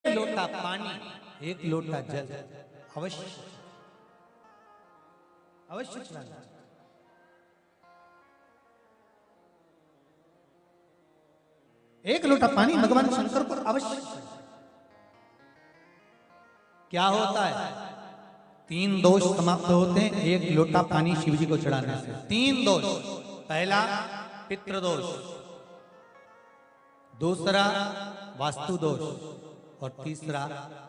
लोटा पानी, एक लोटा जल अवश्य अवश्य चढ़ाना। एक लोटा पानी भगवान शंकर को अवश्य। क्या होता है? 3 दोष समाप्त होते हैं एक लोटा पानी शिव जी को चढ़ाने से। 3 दोष। पहला पितृदोष, दूसरा वास्तु दोष और तीसरा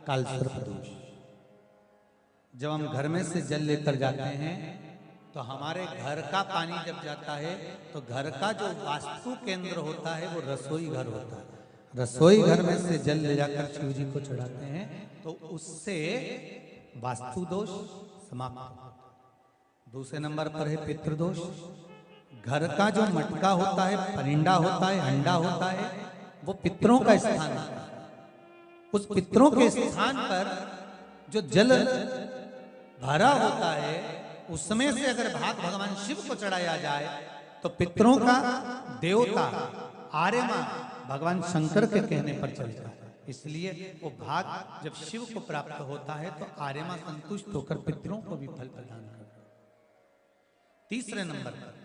कालसर्प दोष। जब हम घर में से जल लेकर जाते हैं तो हमारे घर का पानी जब जाता है तो घर का जो वास्तु केंद्र होता है वो रसोई घर होता है। रसोई घर में से जल ले जाकर शिव जी को चढ़ाते हैं तो उससे वास्तु दोष समाप्त होता है। दूसरे नंबर पर है पितृदोष। घर का जो मटका होता है, परिंदा होता है, हंडा होता है, वो पितरों का स्थान होता है। उस पितरों के स्थान पर जो जल भरा होता है उसमें से अगर भाग भगवान शिव को चढ़ाया जाए तो पितरों का देवता आर्यमा भगवान शंकर के कहने पर चलता है। इसलिए वो भाग जब शिव को प्राप्त होता है तो आर्यमा संतुष्ट होकर पितरों को भी फल प्रदान करता है। तीसरे नंबर पर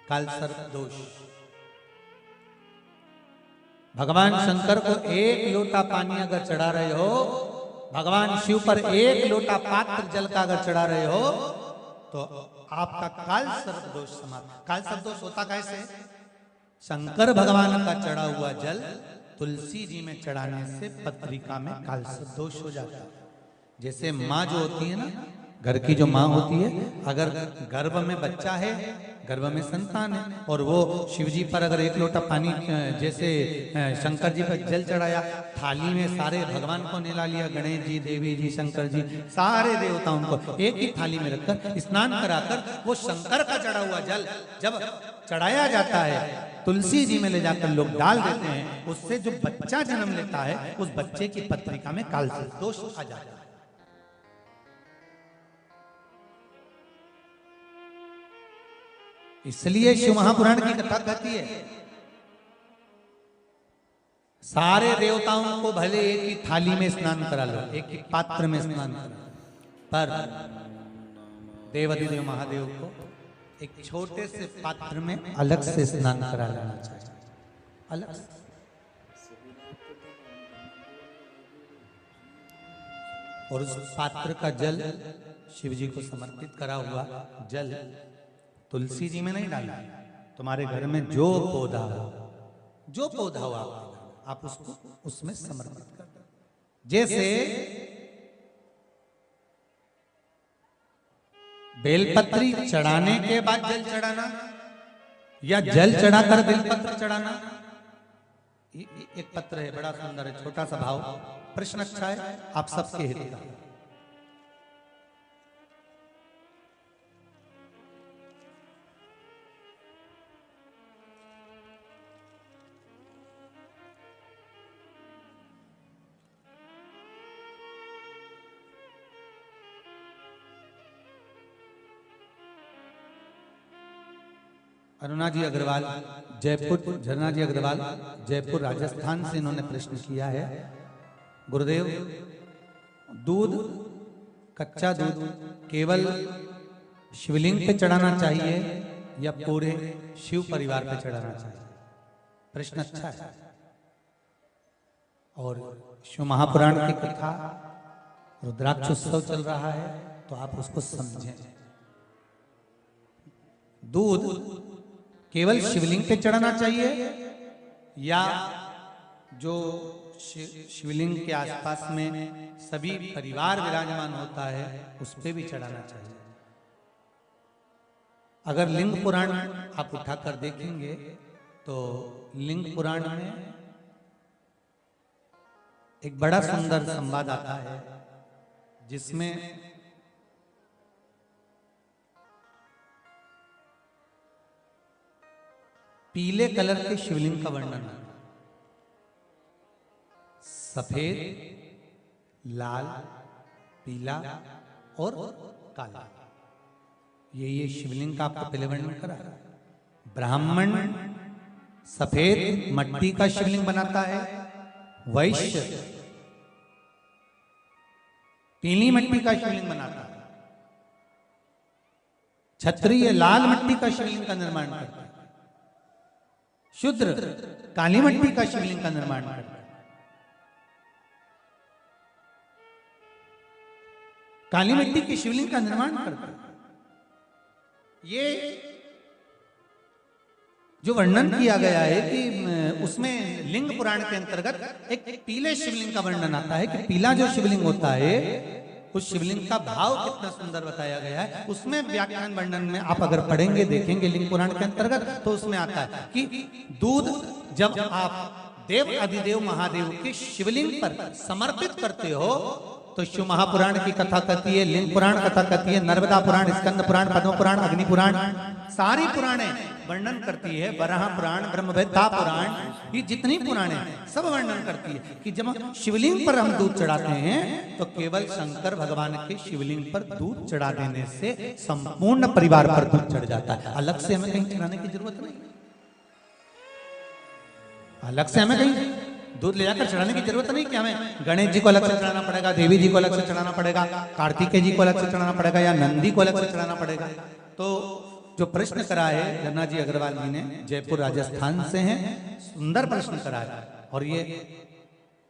कालसर्प दोष। भगवान शंकर को एक लोटा पानी अगर चढ़ा रहे हो, भगवान शिव पर एक लोटा पात्र जल का अगर चढ़ा रहे हो तो आपका कालसर्प दोष समाप्त। कालसर्प दोष होता कैसे? शंकर भगवान का चढ़ा हुआ जल तुलसी जी में चढ़ाने से पत्रिका में कालसर्प दोष हो जाता है। जैसे माँ जो होती है ना, घर की जो माँ होती है, अगर गर्भ में बच्चा है, गर्भ में संतान है और वो शिव जी पर अगर एक लोटा पानी जैसे शंकर जी पर जल चढ़ाया, थाली में सारे भगवान को निला लिया, गणेश जी, देवी जी, शंकर जी, सारे देवताओं को एक ही थाली में रखकर स्नान कराकर वो शंकर का चढ़ा हुआ जल जब चढ़ाया जाता है तुलसी जी में ले जाकर लोग डाल देते हैं, उससे जो बच्चा जन्म लेता है उस बच्चे की पत्रिका में कालसर्प दोष आ जाता है। इसलिए शिव महापुराण की कथा कहती है सारे देवताओं को भले एक ही थाली में स्नान करा लो, एक ही पात्र में स्नान करा लो, पर देवाधिदेव महादेव को एक छोटे से पात्र में अलग से स्नान करा लेना चाहिए, अलग से। और उस पात्र का जल शिव जी को समर्पित करा हुआ जल तुलसी जी में नहीं डालना। तुम्हारे घर में जो पौधा हो आप उसको उसमें समर्पित कर दो। जैसे बेलपत्री चढ़ाने के बाद जल चढ़ाना या जल चढ़ाकर बेलपत्र चढ़ाना। एक पत्र है, बड़ा सुंदर है, छोटा सा भाव, प्रश्न अच्छा है, आप सबके हित का। अरुणा जी अग्रवाल जयपुर, झरना जी अग्रवाल जयपुर राजस्थान से इन्होंने प्रश्न किया है, गुरुदेव दूध, कच्चा दूध केवल शिवलिंग पे चढ़ाना चाहिए या पूरे शिव परिवार पे चढ़ाना चाहिए? प्रश्न अच्छा है। और शिव महापुराण की कथा रुद्राक्ष उत्सव चल रहा है तो आप उसको समझें। दूध केवल शिवलिंग पे चढ़ाना चाहिए या जो शिवलिंग के आसपास में सभी परिवार विराजमान होता है उस पे भी चढ़ाना चाहिए? अगर लिंग पुराण आप उठाकर देखेंगे तो लिंग पुराण में एक बड़ा सुंदर संवाद आता है जिसमें पीले कलर के शिवलिंग का वर्णन है। सफेद, लाल, पीला और काला, ये शिवलिंग का आपको पहले वर्णन करा। ब्राह्मण सफेद मट्टी का शिवलिंग बनाता है वैश्य पीली मिट्टी का शिवलिंग बनाता है, क्षत्रिय लाल मिट्टी का शिवलिंग का निर्माण करता है, शूद्र काली मिट्टी का शिवलिंग का निर्माण करता है। काली मिट्टी की शिवलिंग का निर्माण करता है। ये जो वर्णन किया गया है कि उसमें लिंग पुराण के अंतर्गत एक पीले शिवलिंग का वर्णन आता है कि पीला जो शिवलिंग होता है उस शिवलिंग का भाव कितना सुंदर बताया गया है। उसमें व्याख्यान वर्णन में आप अगर पढ़ेंगे देखेंगे लिंग पुराण के अंतर्गत तो उसमें आता है कि दूध जब आप देव अधिदेव महादेव के शिवलिंग पर समर्पित करते हो तो शिव महापुराण की कथा कहती है, लिंग पुराण कथा कहती है, नर्मदा पुराण, स्कंद पुराण, पद्म पुराण, अग्नि पुराण, सारी पुराणे वर्णन करती है, वराह पुराण, ब्रह्मवेत्ता पुराण, ये जितनी पुराणे सब वर्णन करती है कि जब शिवलिंग पर हम दूध चढ़ाते हैं तो केवल शंकर भगवान के शिवलिंग पर दूध चढ़ा देने से संपूर्ण परिवार पर दूध चढ़ जाता है। अलग से हमें कहीं चढ़ाने की जरूरत नहीं, अलग से हमें कहीं दूध ले जाकर चढ़ाने की जरूरत नहीं कि हमें गणेश जी को अलग से चढ़ाना पड़ेगा, देवी जी को अलग से चढ़ाना पड़ेगा, कार्तिकेय जी को अलग से चढ़ाना पड़ेगा या नंदी को अलग से चढ़ाना पड़ेगा। तो जो प्रश्न करा है गन्ना जी अग्रवाल जी ने, जयपुर राजस्थान से हैं, सुंदर प्रश्न करा है और ये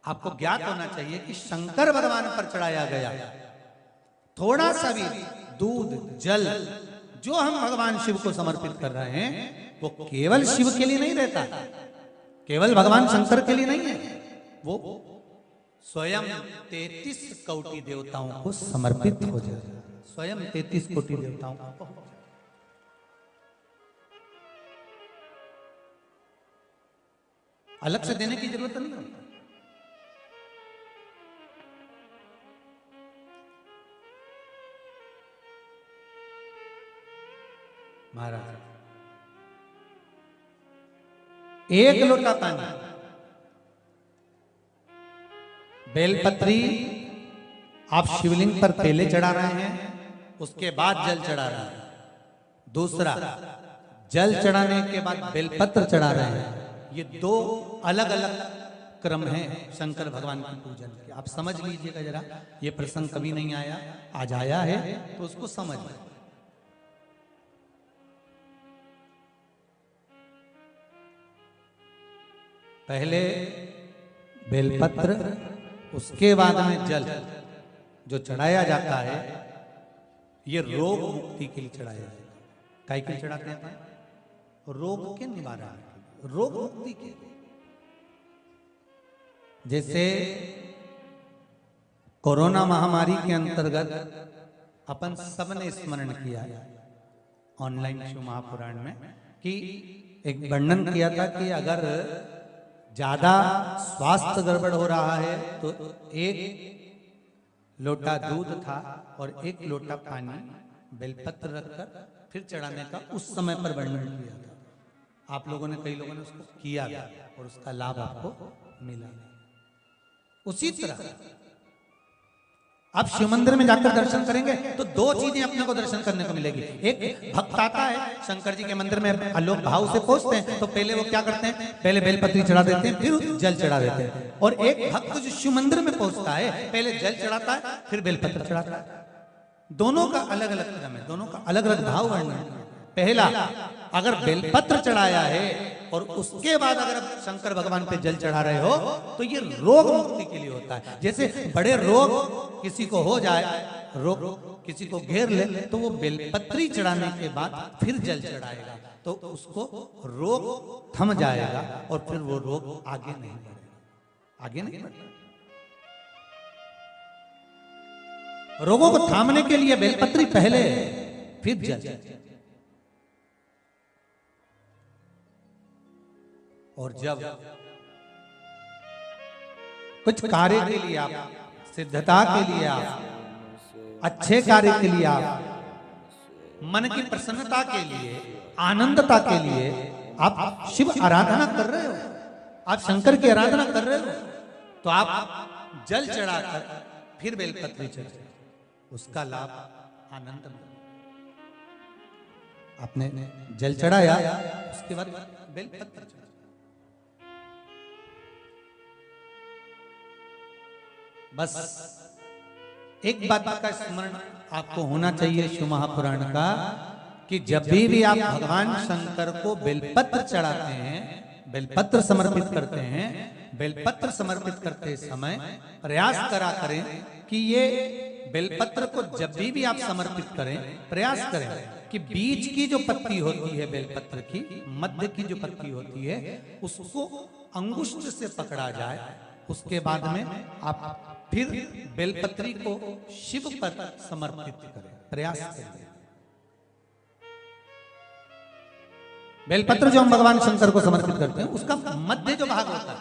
आपको ज्ञात होना चाहिए कि शंकर भगवान पर चढ़ाया गया थोड़ा सा भी दूध जल जो हम भगवान शिव को समर्पित कर रहे हैं वो केवल शिव के लिए नहीं रहता, केवल भगवान शंकर के लिए नहीं है, वो स्वयं 33 कोटि देवताओं को समर्पित हो जाए, स्वयं 33 कोटि देवताओं को। अलग से देने की जरूरत नहीं है। महाराज एक लोटा पानी, बेलपत्री आप शिवलिंग पर पहले चढ़ा रहे हैं, उसके बाद जल चढ़ा रहे हैं। दूसरा, जल चढ़ाने के बाद बेलपत्र चढ़ा रहे हैं। ये दो अलग अलग क्रम है शंकर भगवान के पूजन के। आप समझ लीजिएगा जरा, ये प्रसंग कभी नहीं आया, आज आया है तो उसको समझ लें। पहले बेलपत्र, उसके बाद में जल जो चढ़ाया जाता है ये रोग मुक्ति के लिए चढ़ाया जाता है। काय के चढ़ाते हैं? रोग के निवारण, रोग मुक्ति के। जैसे कोरोना महामारी के अंतर्गत अपन सबने स्मरण किया ऑनलाइन शिव महापुराण में कि एक वर्णन किया था कि अगर ज्यादा स्वास्थ्य गड़बड़ हो रहा है तो एक लोटा दूध था और एक लोटा पानी बेलपत्र रखकर फिर चढ़ाने का उस समय पर वर्णन किया था। आप लोगों ने, कई लोगों ने उसको किया और उसका लाभ आपको मिला। उसी तरह आप शिव मंदिर में जाकर दर्शन करेंगे तो दो चीजें अपने को दर्शन करने को मिलेगी। एक भक्त आता है शंकर जी के मंदिर में, लोग भाव से पहुंचते हैं तो पहले वो क्या करते हैं, पहले बेलपत्री चढ़ा देते हैं फिर जल चढ़ा देते हैं। और एक भक्त जो शिव मंदिर में पहुंचता है पहले जल चढ़ाता है फिर बेलपत्र चढ़ाता है। दोनों का अलग अलग क्रम है, दोनों का अलग अलग भाव वर्णन है। पहला, अगर बेलपत्र चढ़ाया है और उसके बाद अगर आप शंकर भगवान पे जल चढ़ा रहे हो तो ये रोग मुक्ति के लिए होता है। जैसे बड़े रोग किसी को हो जाए, रोग किसी को घेर ले तो वो बेलपत्री चढ़ाने के बाद फिर जल चढ़ाएगा तो उसको रोग थम जाएगा और फिर वो रोग आगे नहीं बढ़ेगा, आगे नहीं बढ़ेगा। रोगों को थामने के लिए बेलपत्री पहले फिर जल। और जब कुछ कार्य के लिए आप, सिद्धता के लिए आप, अच्छे कार्य के लिए आप, मन की प्रसन्नता के लिए, आनंदता के लिए आप शिव आराधना कर रहे हो, आप शंकर की आराधना कर रहे हो तो आप जल चढ़ाकर फिर बेलपत्री चढ़ाए, उसका लाभ आनंद में। आपने जल चढ़ाया उसके बाद बेलपत्र चढ़ाया। बस एक बात का स्मरण आपको होना चाहिए शिव महापुराण का, कि जब भी आप भगवान शंकर को बेलपत्र चढ़ाते हैं, बेलपत्र समर्पित करते हैं, बेलपत्र समर्पित करते समय प्रयास करा करें कि ये बेलपत्र को जब भी आप समर्पित करें, प्रयास करें कि बीच की जो पत्ती होती है बेलपत्र की, मध्य की जो पत्ती होती है, उसको अंगुष्ठ से पकड़ा जाए। उसके बाद में आप फिर बेलपत्री को शिव पर समर्पित करें, प्रयास करें। बेलपत्र जो हम भगवान शंकर को समर्पित करते हैं, उसका मध्य जो भाग होता है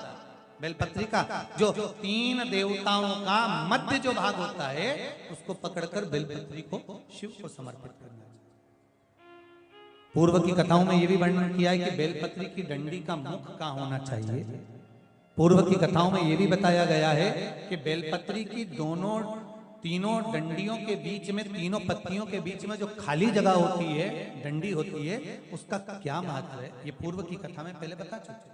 बेलपत्री का, जो 3 देवताओं का मध्य जो भाग होता है, उसको पकड़कर बेलपत्री को शिव को समर्पित करना है। पूर्व की कथाओं में यह भी वर्णन किया है कि बेलपत्री की डंडी का मुख कहां होना चाहिए। पूर्व की कथाओं में यह भी बताया गया है कि बेलपत्री की तीनों डंडियों के बीच में, तीनों पत्तियों के बीच में जो खाली जगह होती है, डंडी होती है, उसका क्या महत्व है, ये पूर्व की कथा में पहले बता चुके।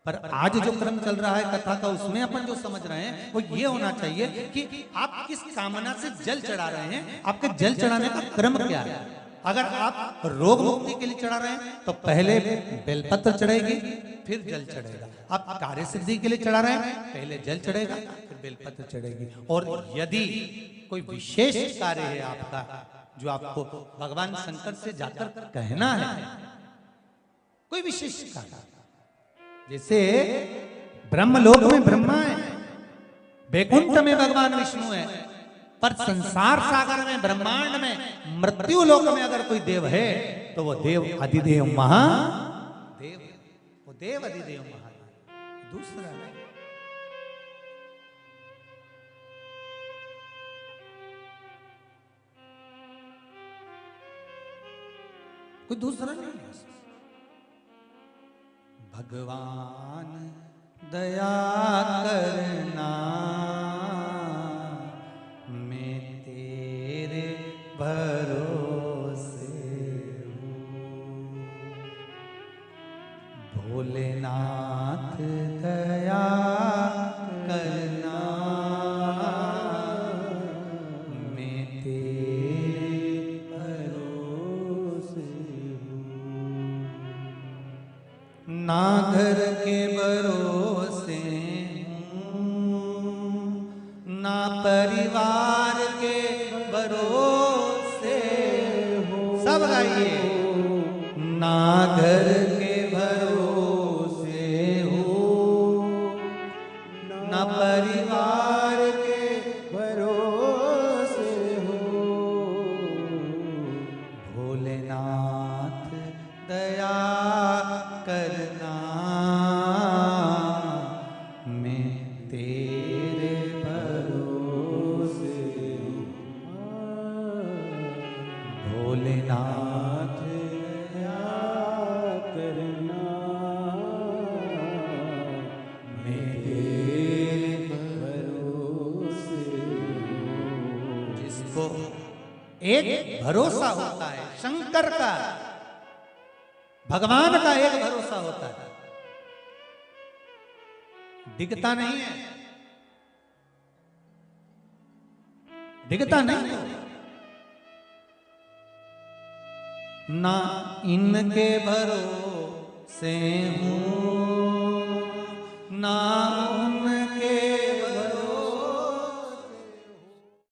पर आज जो क्रम चल रहा है कथा का, उसमें अपन जो समझ रहे हैं वो ये होना चाहिए कि आप किस कामना से जल चढ़ा रहे हैं, आपके जल चढ़ाने का क्रम क्या है। अगर आप रोग मुक्ति के लिए चढ़ा रहे हैं तो पहले बेलपत्र चढ़ेगी, फिर जल चढ़ेगा। आप कार्य सिद्धि के लिए चढ़ा रहे हैं, पहले जल चढ़ेगा, फिर बेलपत्र चढ़ेगी। और यदि कोई विशेष कार्य है आपका, जो आपको भगवान शंकर से जाकर कहना है, कोई विशेष कार्य, जैसे ब्रह्मलोक में ब्रह्मा है, वैकुंठ में भगवान विष्णु है, पर संसार सागर में, ब्रह्मांड में, मृत्यु लोक में अगर कोई देव है तो वो देव अधिदेव महादेव, वो देव अधिदेव महादेव, दूसरा है। कोई दूसरा नहीं है। भगवान दया करना, मैं तेरे भरोसे हूँ। भोलेनाथ दया करना, मैं तेरे भरोसे हूँ। ना घर के भरोसे हूँ, ना परिवार के भरोसे हूँ, सब गाइए। ना घर के भरोसे हूँ, ना परिवार के भरोसे हूँ। भोलेनाथ दया करना, मैं तेरे भरोसे हूँ। भोलेनाथ दया करना, मैं तेरे भरोसे हूँ। जिसको एक भरोसा होता है शंकर का, भगवान का एक भरोसा होता है, दिखता नहीं है, दिखता नहीं है। ना इनके भरोसे हूँ, ना